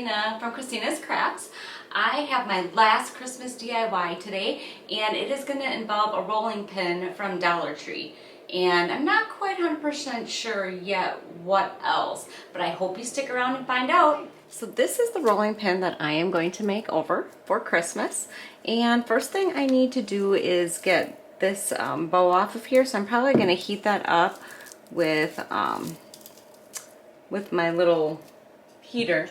Christina from Christina's Crafts. I have my last Christmas DIY today, and it is going to involve a rolling pin from Dollar Tree. And I'm not quite 100% sure yet what else, but I hope you stick around and find out. So this is the rolling pin that I am going to make over for Christmas. And first thing I need to do is get this bow off of here. So I'm probably going to heat that up with my little heater,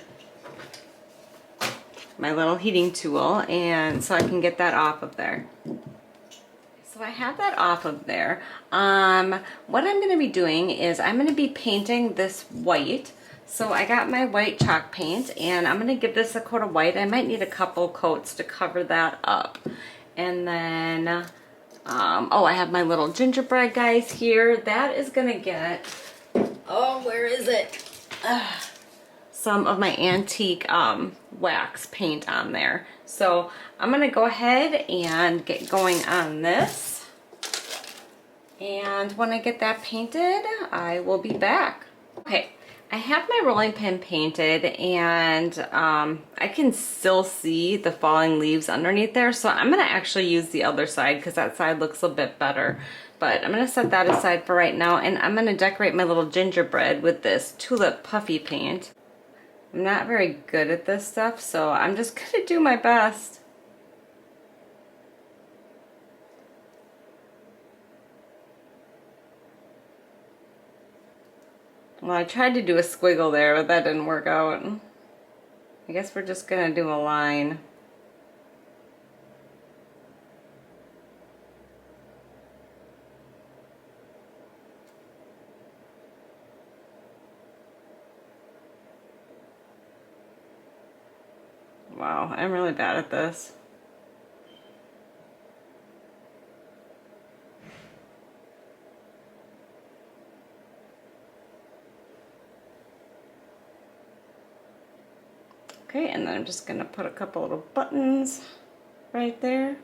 my little heating tool, and so I can get that off of there. So I have that off of there. What I'm going to be doing is I'm going to be painting this white. So I got my white chalk paint, and I'm going to give this a coat of white. I might need a couple coats to cover that up. And then, oh, I have my little gingerbread guys here. That is going to get, oh, where is it? Some of my antique wax paint on there. So I'm going to go ahead and get going on this. And when I get that painted, I will be back. Okay, I have my rolling pin painted, and I can still see the falling leaves underneath there. So I'm going to actually use the other side because that side looks a bit better. But I'm going to set that aside for right now, and I'm going to decorate my little gingerbread with this tulip puffy paint. I'm not very good at this stuff, so I'm just going to do my best. Well, I tried to do a squiggle there, but that didn't work out. I guess we're just going to do a line. Wow, I'm really bad at this. Okay, and then I'm just going to put a couple little buttons right there.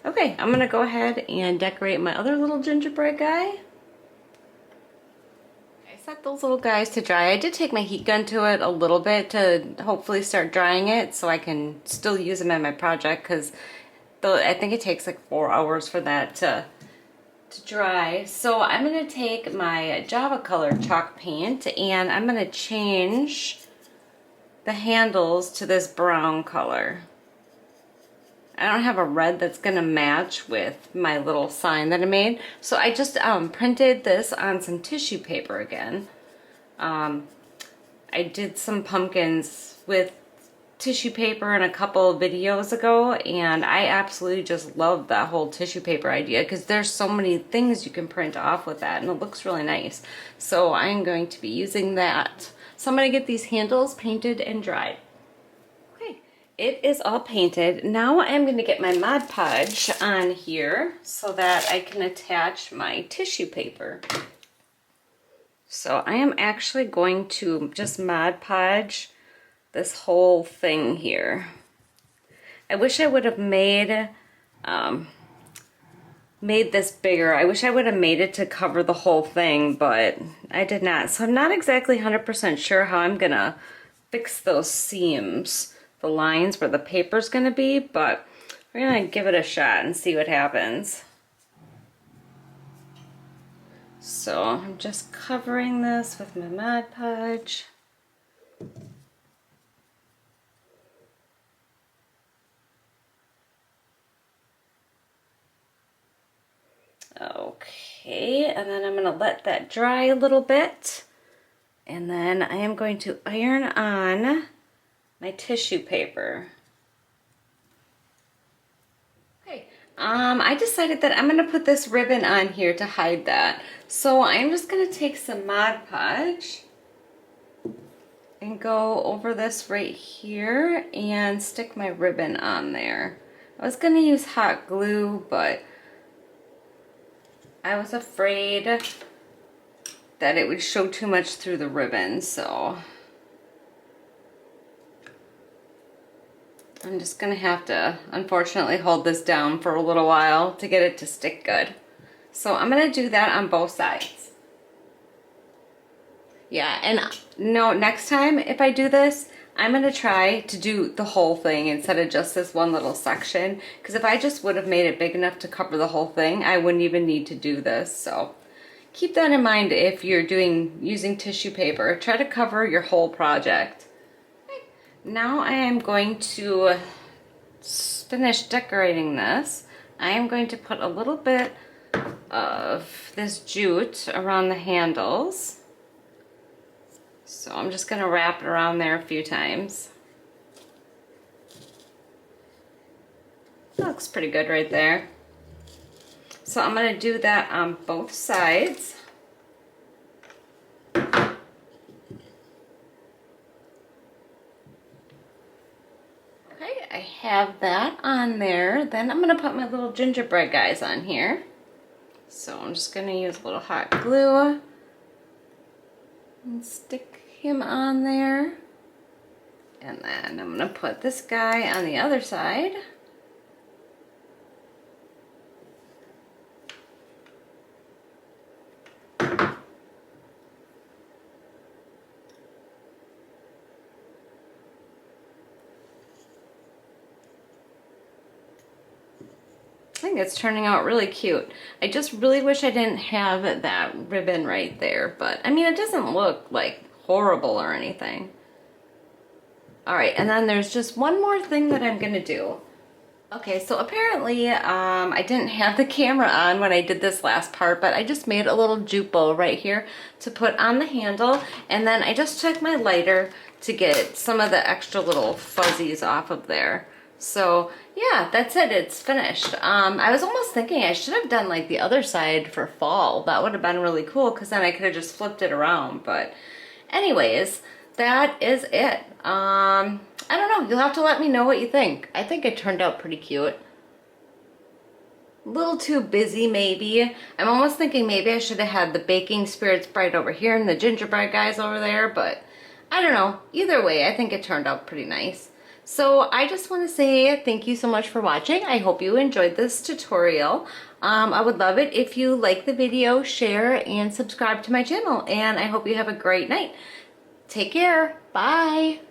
Okay, I'm going to go ahead and decorate my other little gingerbread guy. I set those little guys to dry. I did take my heat gun to it a little bit to hopefully start drying it so I can still use them in my project, because I think it takes like 4 hours for that to dry. So I'm going to take my Java color chalk paint, and I'm going to change the handles to this brown color. I don't have a red that's going to match with my little sign that I made. So I just printed this on some tissue paper again. I did some pumpkins with tissue paper in a couple of videos ago, and I absolutely just love that whole tissue paper idea because there's so many things you can print off with that, and it looks really nice. So I'm going to be using that. So I'm going to get these handles painted and dried. Okay, it is all painted. Now I'm going to get my Mod Podge on here so that I can attach my tissue paper. So I am actually going to just Mod Podge this whole thing here. I wish I would have made this bigger. I wish I would have made it to cover the whole thing, but I did not. So I'm not exactly 100% sure how I'm gonna fix those seams, the lines where the paper's gonna be, but we're gonna give it a shot and see what happens. So I'm just covering this with my Mod Podge. Okay, and then I'm going to let that dry a little bit, and then I am going to iron on my tissue paper. Okay, I decided that I'm going to put this ribbon on here to hide that. So I'm just going to take some Mod Podge and go over this right here and stick my ribbon on there. I was going to use hot glue, but I was afraid that it would show too much through the ribbon, so I'm just gonna have to unfortunately hold this down for a little while to get it to stick good. So I'm gonna do that on both sides. Yeah, and no, next time if I do this, I'm gonna try to do the whole thing instead of just this one little section, because if I just would have made it big enough to cover the whole thing, I wouldn't even need to do this. So keep that in mind if you're using tissue paper. Try to cover your whole project. Okay. Now I am going to finish decorating this. I am going to put a little bit of this jute around the handles. So I'm just going to wrap it around there a few times. That looks pretty good right there. So I'm going to do that on both sides. Okay, I have that on there. Then I'm going to put my little gingerbread guys on here. So I'm just going to use a little hot glue and stick him on there. And then I'm going to put this guy on the other side. I think it's turning out really cute. I just really wish I didn't have that ribbon right there, but I mean, it doesn't look like horrible or anything. All right, and then there's just one more thing that I'm gonna do. Okay, so apparently I didn't have the camera on when I did this last part, but I just made a little jute bow right here to put on the handle, and then I just took my lighter to get some of the extra little fuzzies off of there. So yeah, that's it, it's finished. I was almost thinking I should have done like the other side for fall. That would have been really cool, because then I could have just flipped it around. But anyways, that is it. I don't know, you'll have to let me know what you think. I think it turned out pretty cute. A little too busy maybe. I'm almost thinking maybe I should have had the baking spirits right over here and the gingerbread guys over there, but I don't know. Either way, I think it turned out pretty nice. So I just want to say thank you so much for watching. I hope you enjoyed this tutorial. I would love it if you like the video, share, and subscribe to my channel. And I hope you have a great night. Take care. Bye.